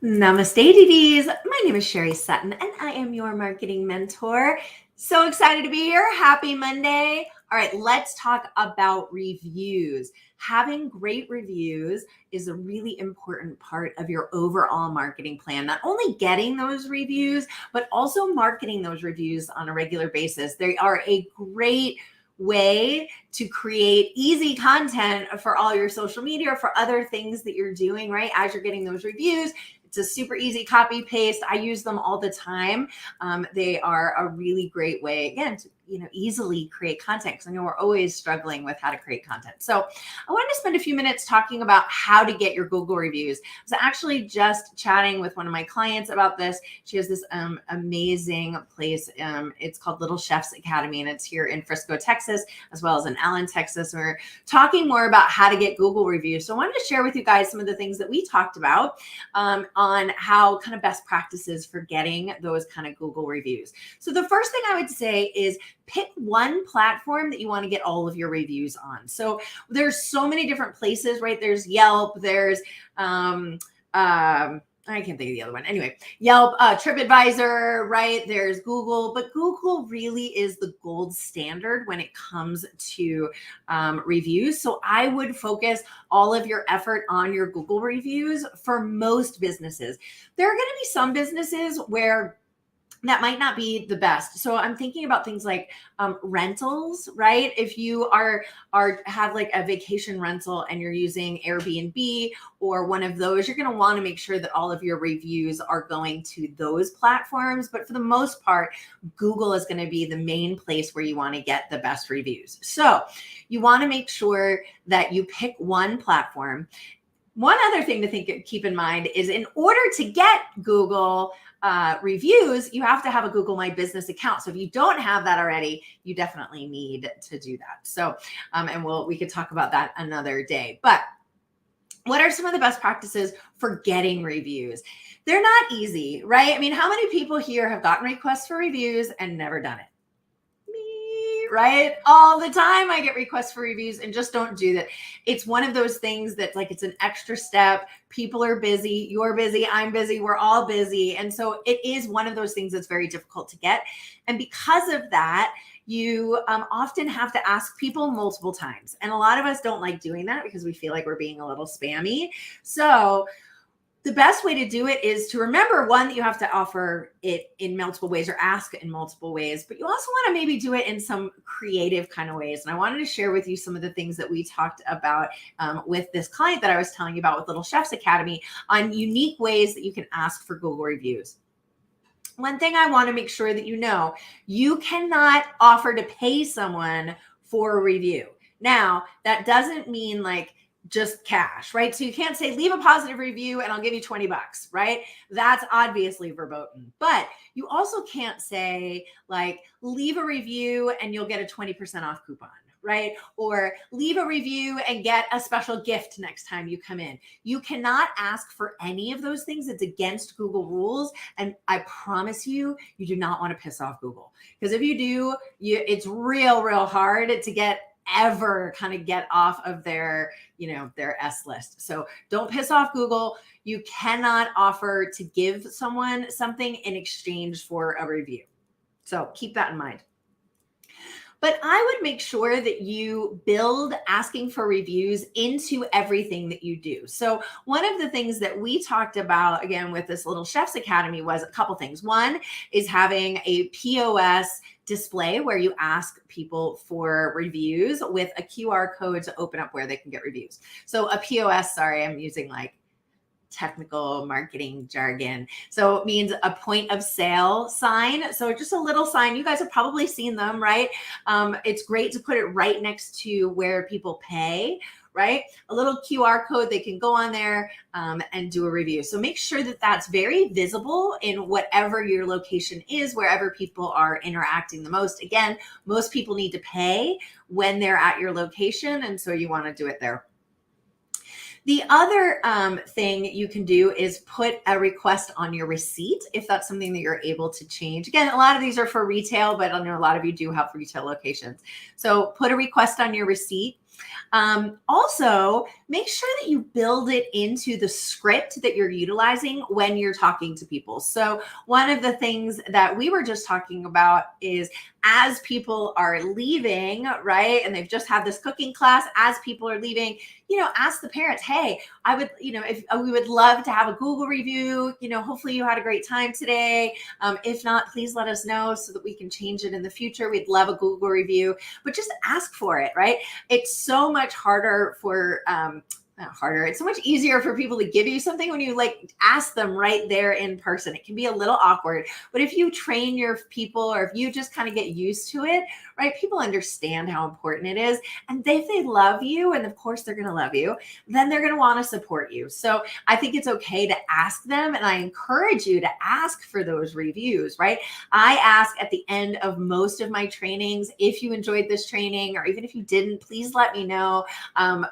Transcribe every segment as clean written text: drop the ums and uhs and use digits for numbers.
Namaste, DDs. My name is Sherry Sutton, and I am your marketing mentor. So excited to be here. Happy Monday. All right, let's talk about reviews. Having great reviews is a really important part of your overall marketing plan. Not only getting those reviews, but also marketing those reviews on a regular basis. They are a great way to create easy content for all your social media or for other things that you're doing, right? As you're getting those reviews, it's a super easy copy paste. I use them all the time. They are a really great way, again, to easily create content, because I know we're always struggling with how to create content. So I wanted to spend a few minutes talking about how to get your Google reviews. I was actually just chatting with one of my clients about this. She has this amazing place. It's called Little Chefs Academy, and it's here in Frisco, Texas, as well as in Allen, Texas. We're talking more about how to get Google reviews. So I wanted to share with you guys some of the things that we talked about on how kind of best practices for getting those kind of Google reviews. So the first thing I would say is pick one platform that you want to get all of your reviews on. So there's so many different places, right? There's Yelp, there's I can't think of the other one. Anyway, Yelp, TripAdvisor, right? There's Google, but Google really is the gold standard when it comes to reviews. So I would focus all of your effort on your Google reviews for most businesses. There are going to be some businesses where that might not be the best. So I'm thinking about things like rentals, right? If you have like a vacation rental and you're using Airbnb or one of those, you're going to want to make sure that all of your reviews are going to those platforms. But for the most part, Google is going to be the main place where you want to get the best reviews. So you want to make sure that you pick one platform. One other thing to keep in mind is, in order to get Google reviews, you have to have a Google My Business account. So if you don't have that already, you definitely need to do that. So, and we could talk about that another day. But what are some of the best practices for getting reviews? They're not easy, right? I mean, how many people here have gotten requests for reviews and never done it? Right? All the time I get requests for reviews and just don't do that. It's one of those things that's like, it's an extra step. People are busy. You're busy. I'm busy. We're all busy. And so it is one of those things that's very difficult to get. And because of that, you often have to ask people multiple times. And a lot of us don't like doing that because we feel like we're being a little spammy. So the best way to do it is to remember, one, that you have to offer it in multiple ways or ask in multiple ways, but you also want to maybe do it in some creative kind of ways. And I wanted to share with you some of the things that we talked about with this client that I was telling you about with Little Chefs Academy on unique ways that you can ask for Google reviews. One thing I want to make sure that you cannot offer to pay someone for a review. Now, that doesn't mean like just cash, right? So you can't say, leave a positive review and I'll give you $20, right? That's obviously verboten. But you also can't say like, leave a review and you'll get a 20% off coupon, right? Or leave a review and get a special gift next time you come in. You cannot ask for any of those things. It's against Google rules. And I promise you, you do not want to piss off Google. Because if you do, it's real hard to get off of their S list. So don't piss off Google. You cannot offer to give someone something in exchange for a review. So keep that in mind. But I would make sure that you build asking for reviews into everything that you do. So one of the things that we talked about, again, with this Little Chefs Academy was a couple things. One is having a POS display where you ask people for reviews with a QR code to open up where they can get reviews. So a POS, sorry, I'm using like technical marketing jargon. So it means a point of sale sign. So just a little sign. You guys have probably seen them, right? It's great to put it right next to where people pay, right? A little QR code, they can go on there and do a review. So make sure that that's very visible in whatever your location is, wherever people are interacting the most. Again, most people need to pay when they're at your location. And so you want to do it there. The other thing you can do is put a request on your receipt if that's something that you're able to change. Again, a lot of these are for retail, but I know a lot of you do have retail locations. So put a request on your receipt. Also, make sure that you build it into the script that you're utilizing when you're talking to people. So one of the things that we were just talking about is as people are leaving, right? And they've just had this cooking class, as people are leaving, ask the parents, hey, I would, if we would love to have a Google review, hopefully you had a great time today. If not, please let us know so that we can change it in the future. We'd love a Google review, but just ask for it, right? It's so much harder for, not harder. It's so much easier for people to give you something when you ask them right there in person. It can be a little awkward, but if you train your people or if you just kind of get used to it, right? People understand how important it is. And if they love you, and of course they're going to love you, then they're going to want to support you. So I think it's okay to ask them. And I encourage you to ask for those reviews, right? I ask at the end of most of my trainings, if you enjoyed this training, or even if you didn't, please let me know.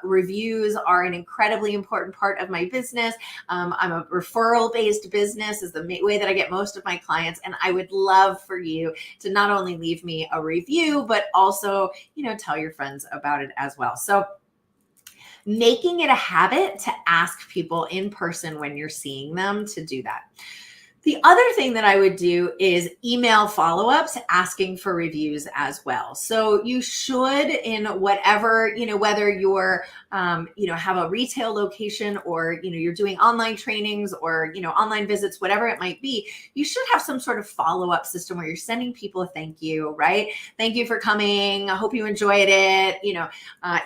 Reviews are an incredibly important part of my business. I'm a referral-based business is the way that I get most of my clients. And I would love for you to not only leave me a review, but also, tell your friends about it as well. So making it a habit to ask people in person when you're seeing them to do that. The other thing that I would do is email follow-ups asking for reviews as well. So you should, in whatever, whether you're, have a retail location or, you're doing online trainings or, online visits, whatever it might be, you should have some sort of follow-up system where you're sending people a thank you, right? Thank you for coming. I hope you enjoyed it.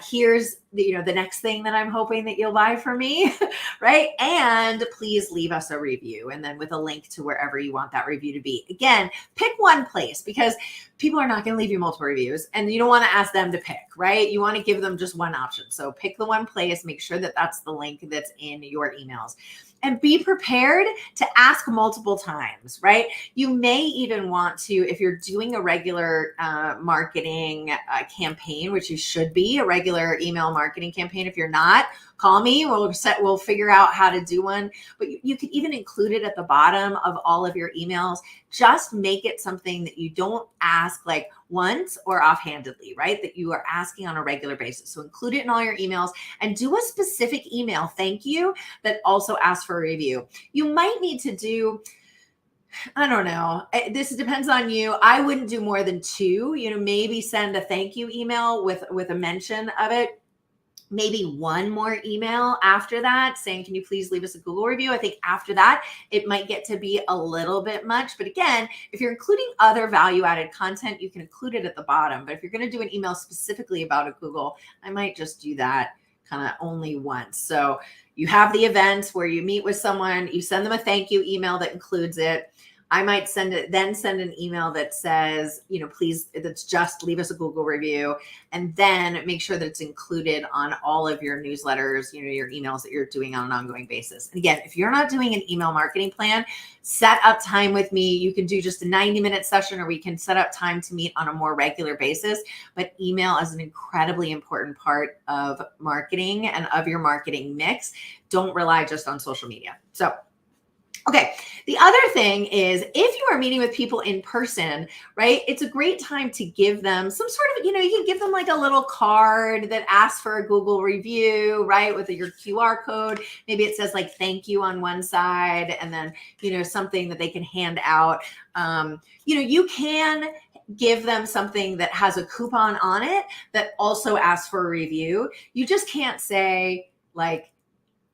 Here's the next thing that I'm hoping that you'll buy for me, right? And please leave us a review. And then with a link to wherever you want that review to be. Again, pick one place because people are not going to leave you multiple reviews and you don't want to ask them to pick, right? You want to give them just one option. So pick the one place, make sure that that's the link that's in your emails. And be prepared to ask multiple times, right? You may even want to, if you're doing a regular marketing campaign, which you should be, a regular email marketing campaign. If you're not, call me. We'll figure out how to do one. But you could even include it at the bottom of all of your emails. Just make it something that you don't ask once or offhandedly, right? That you are asking on a regular basis. So include it in all your emails and do a specific email thank you that also asks for a review. You might need to do, I don't know. This depends on you. I wouldn't do more than 2, maybe send a thank you email with a mention of it. Maybe one more email after that saying, can you please leave us a Google review? I think after that, it might get to be a little bit much. But again, if you're including other value-added content, you can include it at the bottom. But if you're going to do an email specifically about a Google, I might just do that kind of only once. So you have the event where you meet with someone, you send them a thank you email that includes it. I might send an email that says, please, that's just leave us a Google review, and then make sure that it's included on all of your newsletters, your emails that you're doing on an ongoing basis. And again, if you're not doing an email marketing plan, set up time with me. You can do just a 90-minute session, or we can set up time to meet on a more regular basis. But email is an incredibly important part of marketing and of your marketing mix. Don't rely just on social media. So, okay. The other thing is if you are meeting with people in person, right, it's a great time to give them some sort of, you can give them a little card that asks for a Google review, right, with your QR code. Maybe it says thank you on one side and then, something that they can hand out. You can give them something that has a coupon on it that also asks for a review. You just can't say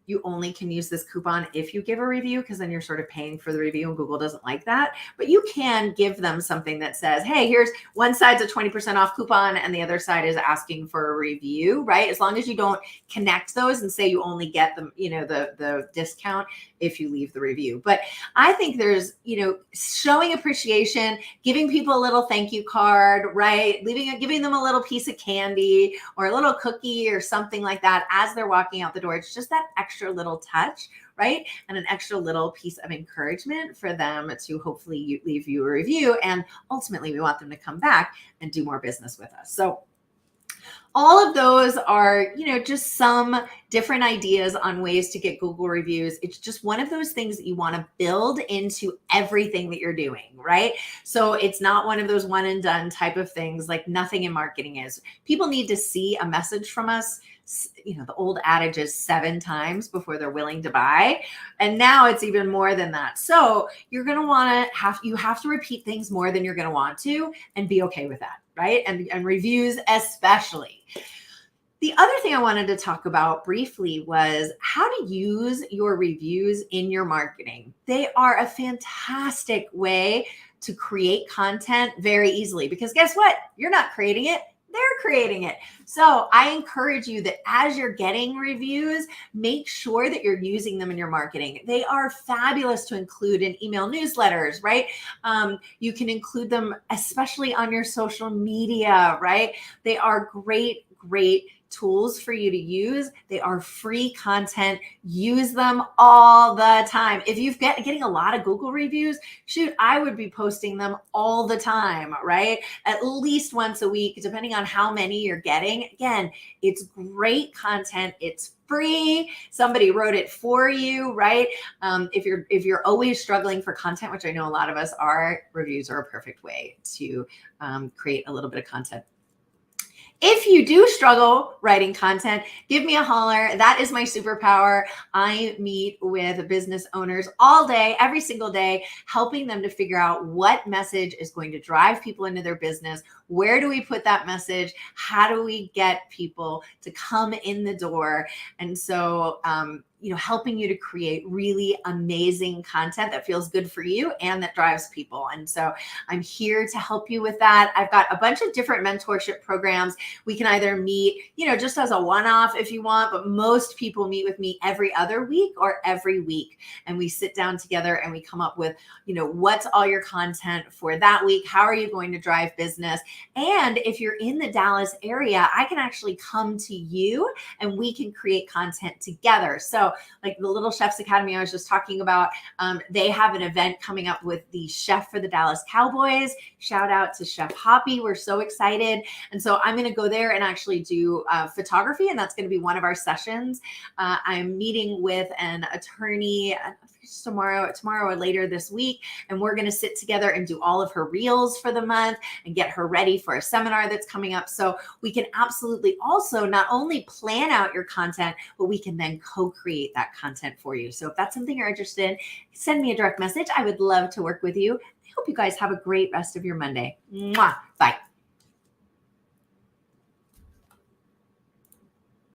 you only can use this coupon if you give a review, because then you're sort of paying for the review and Google doesn't like that. But you can give them something that says, hey, here's one side's a 20% off coupon and the other side is asking for a review, right? As long as you don't connect those and say you only get them, the discount if you leave the review. But I think there's, showing appreciation, giving people a little thank you card, right? Giving them a little piece of candy or a little cookie or something like that as they're walking out the door. It's just that extra little touch, right? And an extra little piece of encouragement for them to hopefully leave you a review. And ultimately we want them to come back and do more business with us. So All of those are, just some different ideas on ways to get Google reviews. It's just one of those things that you want to build into everything that you're doing, right? So it's not one of those one and done type of things, like nothing in marketing is. People need to see a message from us. The old adage is 7 times before they're willing to buy. And now it's even more than that. So you're going to you have to repeat things more than you're going to want to, and be okay with that, right? And reviews especially. The other thing I wanted to talk about briefly was how to use your reviews in your marketing. They are a fantastic way to create content very easily, because guess what? You're not creating it. They're creating it. So I encourage you that as you're getting reviews, make sure that you're using them in your marketing. They are fabulous to include in email newsletters, right? You can include them especially on your social media, right? They are great tools for you to use. They are free content. Use them all the time. If you've getting a lot of Google reviews, shoot, I would be posting them all the time, right? At least once a week, depending on how many you're getting. Again, it's great content. It's free. Somebody wrote it for you, right? If you're always struggling for content, which I know a lot of us are, reviews are a perfect way to create a little bit of content. If you do struggle writing content, give me a holler. That is my superpower. I meet with business owners all day, every single day, helping them to figure out what message is going to drive people into their business. Where do we put that message? How do we get people to come in the door? And so, helping you to create really amazing content that feels good for you and that drives people. And so I'm here to help you with that. I've got a bunch of different mentorship programs. We can either meet, just as a one-off if you want, but most people meet with me every other week or every week. And we sit down together and we come up with, what's all your content for that week? How are you going to drive business? And if you're in the Dallas area, I can actually come to you and we can create content together. So like the Little Chefs Academy I was just talking about, they have an event coming up with the chef for the Dallas Cowboys. Shout out to Chef Hoppy. We're so excited. And so I'm going to go there and actually do photography. And that's going to be one of our sessions. I'm meeting with an attorney tomorrow or later this week. And we're going to sit together and do all of her reels for the month and get her ready for a seminar that's coming up. So we can absolutely also not only plan out your content, but we can then co-create that content for you. So if that's something you're interested in, send me a direct message. I would love to work with you. I hope you guys have a great rest of your Monday. Mwah. Bye.